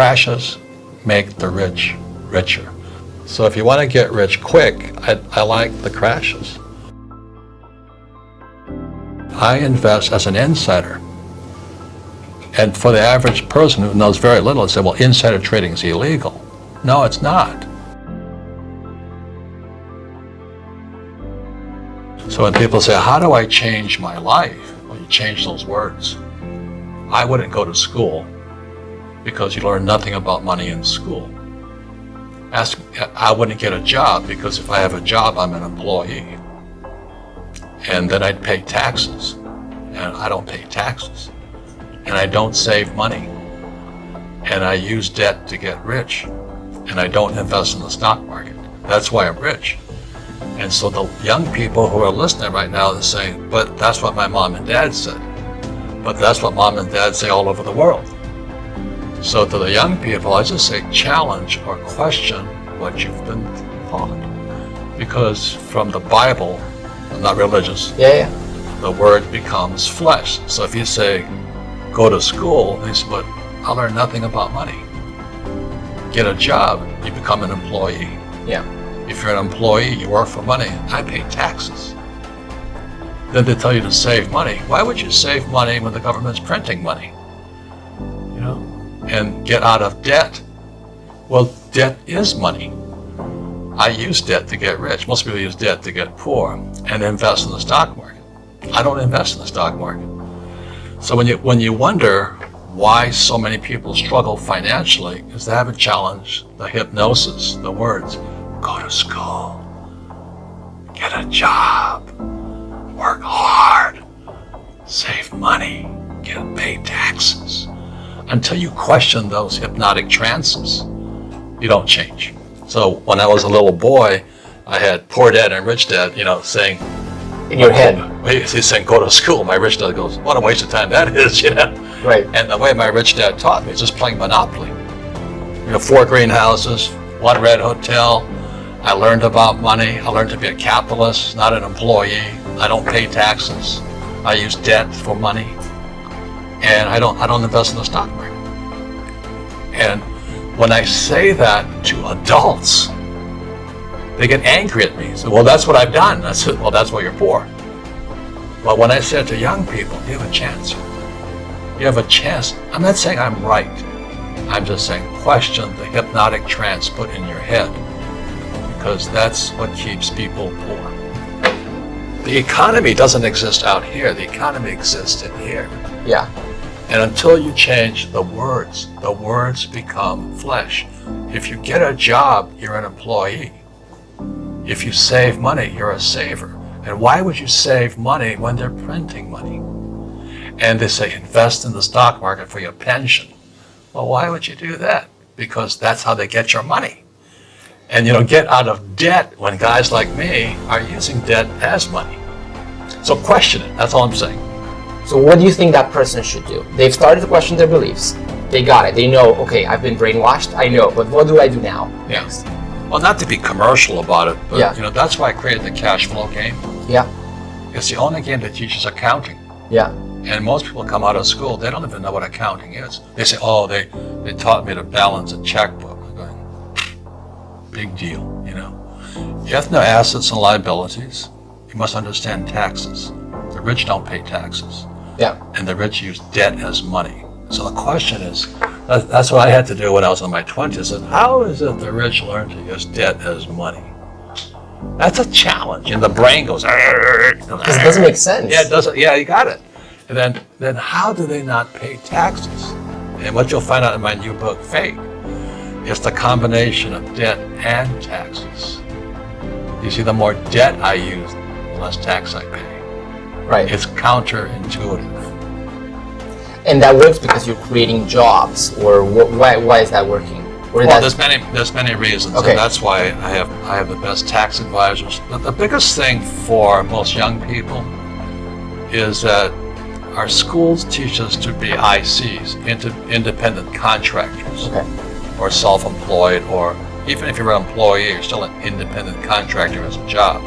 crashes make the rich richer. So if you want to get rich quick, I like the crashes. I invest as an insider. And for the average person who knows very little, they say, well, insider trading is illegal. No, it's not. So when people say, how do I change my life? Well, you change those words. I wouldn't go to school because you learn nothing about money in school. I wouldn't get a job because if I have a job, I'm an employee. And then I'd pay taxes. And I don't pay taxes. And I don't save money. And I use debt to get rich. And I don't invest in the stock market. That's why I'm rich. And so the young people who are listening right now are saying, but that's what my mom and dad said. But that's what mom and dad say all over the world. So to the young people, I just say challenge or question what you've been taught. Because from the Bible, I'm not religious, the word becomes flesh. So if you say, go to school, they say, but I learned nothing about money. Get a job, you become an employee. Yeah. If you're an employee, you work for money. I pay taxes. Then they tell you to save money. Why would you save money when the government's printing money? You know, and get out of debt. Well, debt is money. I use debt to get rich. Most people use debt to get poor and invest in the stock market. I don't invest in the stock market. So when you wonder why so many people struggle financially, is they haven't challenged the hypnosis, the words. Go to school, get a job, work hard, save money, pay taxes. Until you question those hypnotic trances, you don't change. So when I was a little boy, I had poor dad and rich dad, saying, in your head. He's saying, go to school. My rich dad goes, what a waste of time that is, Right. And the way my rich dad taught me is just playing Monopoly. 4 greenhouses, 1 red hotel. I learned about money. I learned to be a capitalist, not an employee. I don't pay taxes. I use debt for money. And I don't invest in the stock market. And when I say that to adults, they get angry at me. So, well, that's what I've done. I said, well, that's why you're poor. But when I said to young people, you have a chance. You have a chance. I'm not saying I'm right. I'm just saying question the hypnotic trance put in your head. Because that's what keeps people poor. The economy doesn't exist out here. The economy exists in here. Yeah. And until you change the words become flesh. If you get a job, you're an employee. If you save money, you're a saver. And why would you save money when they're printing money? And they say invest in the stock market for your pension. Well, why would you do that? Because that's how they get your money. And get out of debt when guys like me are using debt as money. So question it, that's all I'm saying. So what do you think that person should do? They've started to question their beliefs. They got it. They know, okay, I've been brainwashed. I know, but what do I do now? Yes. Well, not to be commercial about it, but that's why I created the cash flow game. Yeah. It's the only game that teaches accounting. Yeah. And most people come out of school, they don't even know what accounting is. They say, oh, they taught me to balance a checkbook. I'm going, big deal, You have to know assets and liabilities. You must understand taxes. The rich don't pay taxes. Yeah. And the rich use debt as money. So the question is, that's what I had to do when I was in my 20s. And how is it the rich learn to use debt as money? That's a challenge. And the brain goes, because it doesn't make sense. Yeah, it doesn't. Yeah, you got it. And then how do they not pay taxes? And what you'll find out in my new book, Fake, is the combination of debt and taxes. You see, the more debt I use, the less tax I pay. Right. It's counterintuitive. And that works because you're creating jobs, or why is that working? Well, there's many reasons, okay. And that's why I have the best tax advisors. But the biggest thing for most young people is that our schools teach us to be ICs, independent contractors, or self-employed, or even if you're an employee, you're still an independent contractor as a job.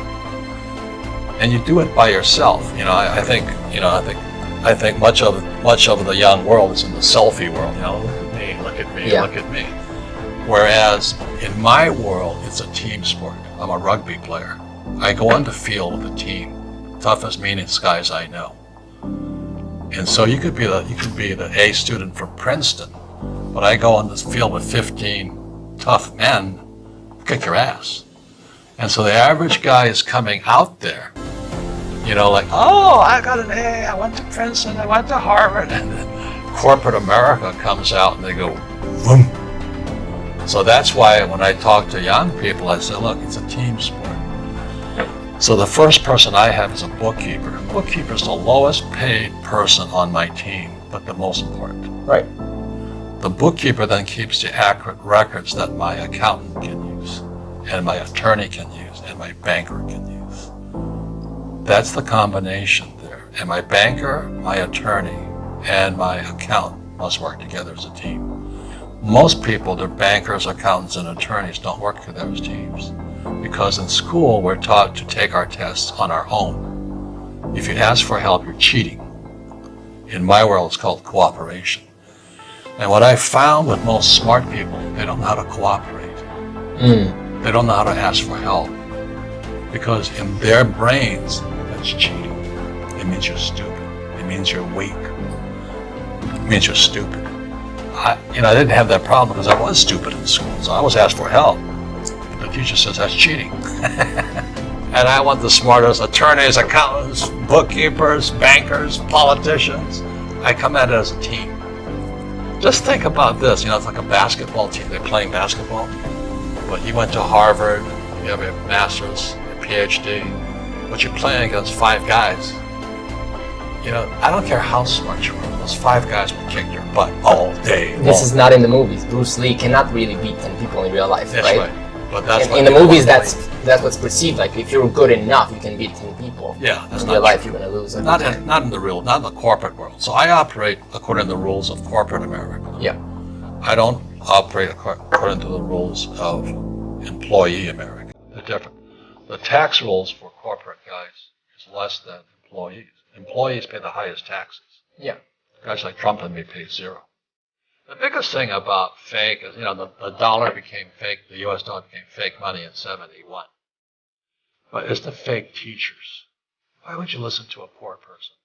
And you do it by yourself. I think much of the young world is in the selfie world. Look look at me, Yeah. look at me. Whereas in my world, it's a team sport. I'm a rugby player. I go on the field with a team, toughest, meanest guys I know. And so you could be the A student from Princeton, but I go on this field with 15 tough men, kick your ass. And so the average guy is coming out there, like, oh, I got an A, I went to Princeton, I went to Harvard, and then corporate America comes out and they go, boom. So that's why when I talk to young people, I say, look, it's a team sport. So the first person I have is a bookkeeper. A bookkeeper is the lowest paid person on my team, but the most important. Right. The bookkeeper then keeps the accurate records that my accountant can use, and my attorney can use, and my banker can use. That's the combination there. And my banker, my attorney, and my accountant must work together as a team. Most people, their bankers, accountants, and attorneys don't work together as teams. Because in school, we're taught to take our tests on our own. If you ask for help, you're cheating. In my world, it's called cooperation. And what I found with most smart people, they don't know how to cooperate. They don't know how to ask for help. Because in their brains, that's cheating. It means you're stupid. It means you're weak. It means you're stupid. I didn't have that problem because I was stupid in school, so I was asked for help. The teacher says that's cheating. And I want the smartest attorneys, accountants, bookkeepers, bankers, politicians. I come at it as a team. Just think about this, it's like a basketball team. They're playing basketball, but you went to Harvard, you have a master's, a PhD, but you're playing against 5 guys. I don't care how smart you are, those 5 guys will kick your butt all day long. This is not in the movies. Bruce Lee cannot really beat 10 people in real life, That's right. But that's in the movies, that's what's perceived. Like, if you're good enough, you can beat 10 people. Yeah, that's in not real life, true. you're going to lose. Not in the corporate world. So I operate according to the rules of corporate America. Yeah. I don't operate according to the rules of employee America. They're different. The tax rules for corporate guys is less than employees. Employees pay the highest taxes. Yeah. Guys like Trump and me pay 0. The biggest thing about fake is, the dollar became fake, the U.S. dollar became fake money in 71. But it's the fake teachers. Why would you listen to a poor person?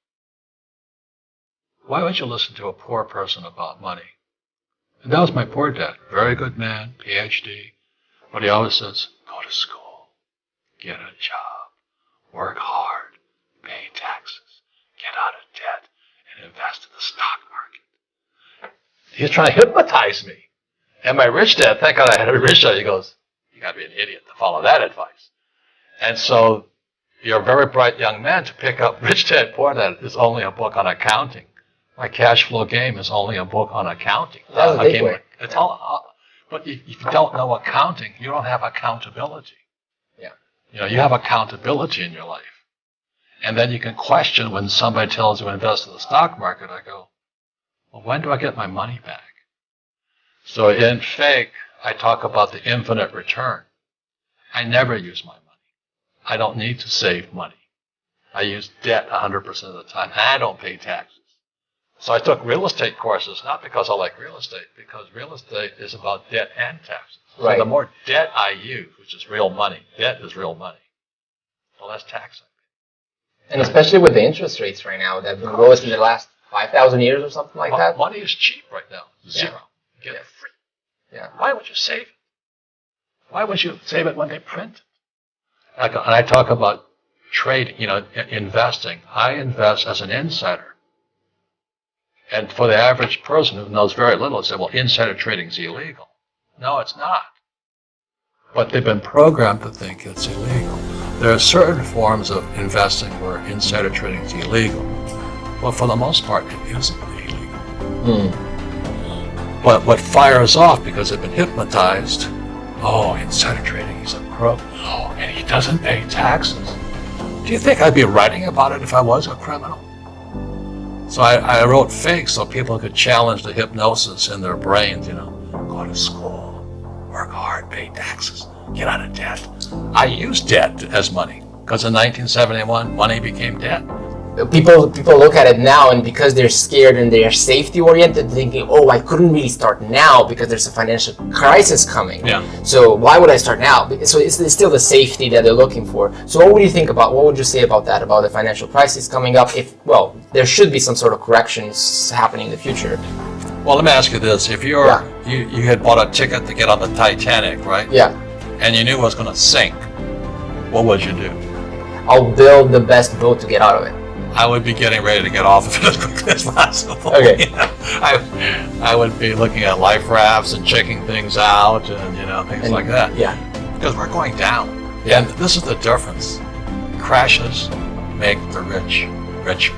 Why would you listen to a poor person about money? And that was my poor dad. Very good man, PhD. But he always says, go to school, get a job, work hard, pay taxes, get out of debt, and invest in the stock market. He's trying to hypnotize me. And my rich dad, thank God I had a rich dad, he goes, you got to be an idiot to follow that advice. And so you're a very bright young man to pick up Rich Dad, Poor Dad is only a book on accounting. My Cash Flow Game is only a book on accounting. That was a big way. It's all, but if you don't know accounting, you don't have accountability. Yeah. You have accountability in your life. And then you can question when somebody tells you to invest in the stock market. I go, well, when do I get my money back? So in fake, I talk about the infinite return. I never use my money. I don't need to save money. I use debt 100% of the time, and I don't pay taxes. So I took real estate courses, not because I like real estate, because real estate is about debt and taxes. Right. So the more debt I use, which is real money, debt is real money, the less tax I pay. And especially with the interest rates right now that have been lowest in the last 5,000 years or something like that. Money is cheap right now. 0. Get it free. Yeah. Why would you save it? Why would you save it when they print it? And I talk about trading, investing. I invest as an insider. And for the average person who knows very little, they say, well, insider trading is illegal. No, it's not. But they've been programmed to think it's illegal. There are certain forms of investing where insider trading is illegal. But for the most part, it isn't illegal. But what fires off, because they've been hypnotized, oh, insider trading, he's a crook. Oh, and he doesn't pay taxes. Do you think I'd be writing about it if I was a criminal? So I wrote fake so people could challenge the hypnosis in their brains, go to school, work hard, pay taxes, get out of debt. I used debt as money because in 1971, money became debt. people look at it now, and because they're scared and they're safety oriented, thinking, oh, I couldn't really start now because there's a financial crisis coming. Yeah. So why would I start now? So it's still the safety that they're looking for. So what would you think about? What would you say about that? About the financial crisis coming up? There should be some sort of corrections happening in the future. Well, let me ask you this: if you had bought a ticket to get on the Titanic, right? Yeah. And you knew it was going to sink, what would you do? I'll build the best boat to get out of it. I would be getting ready to get off of it as quickly as possible. Okay. You know, I would be looking at life rafts and checking things out, and things like that. Yeah. Because we're going down. Yeah. And this is the difference. Crashes make the rich richer.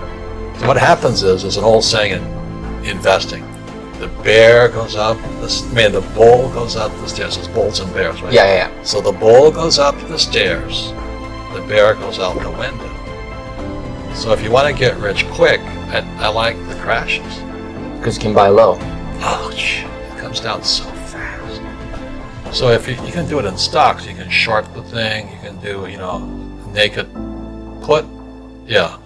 So what happens is an old saying in investing: the bear goes up, the bull goes up the stairs. There's bulls and bears, right? Yeah. So the bull goes up the stairs, the bear goes out the window. So if you want to get rich quick, I like the crashes. Because you can buy low. Ouch, it comes down so fast. So if you can do it in stocks, you can short the thing, you can do, naked put, yeah.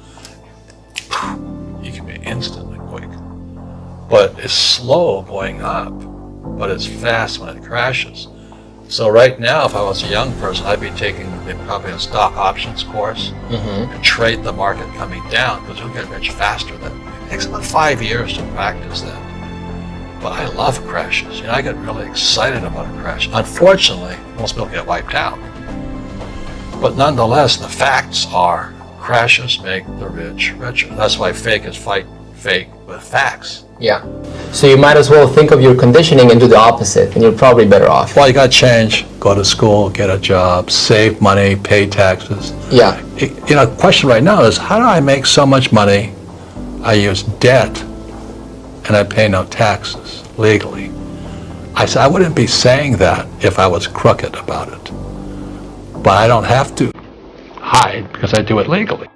You can be instantly quick. But it's slow going up, but it's fast when it crashes. So right now, if I was a young person, I'd be taking probably a stock options course and trade the market coming down, because you'll get rich faster than it takes about 5 years to practice that. But I love crashes. I get really excited about a crash. Unfortunately, most people get wiped out. But nonetheless, the facts are crashes make the rich richer. That's why fake is fight fake with facts. Yeah. So you might as well think of your conditioning and do the opposite, and you're probably better off. Well, you got to change. Go to school, get a job, save money, pay taxes. Yeah. The question right now is, how do I make so much money? I use debt, and I pay no taxes legally. I said I wouldn't be saying that if I was crooked about it. But I don't have to hide because I do it legally.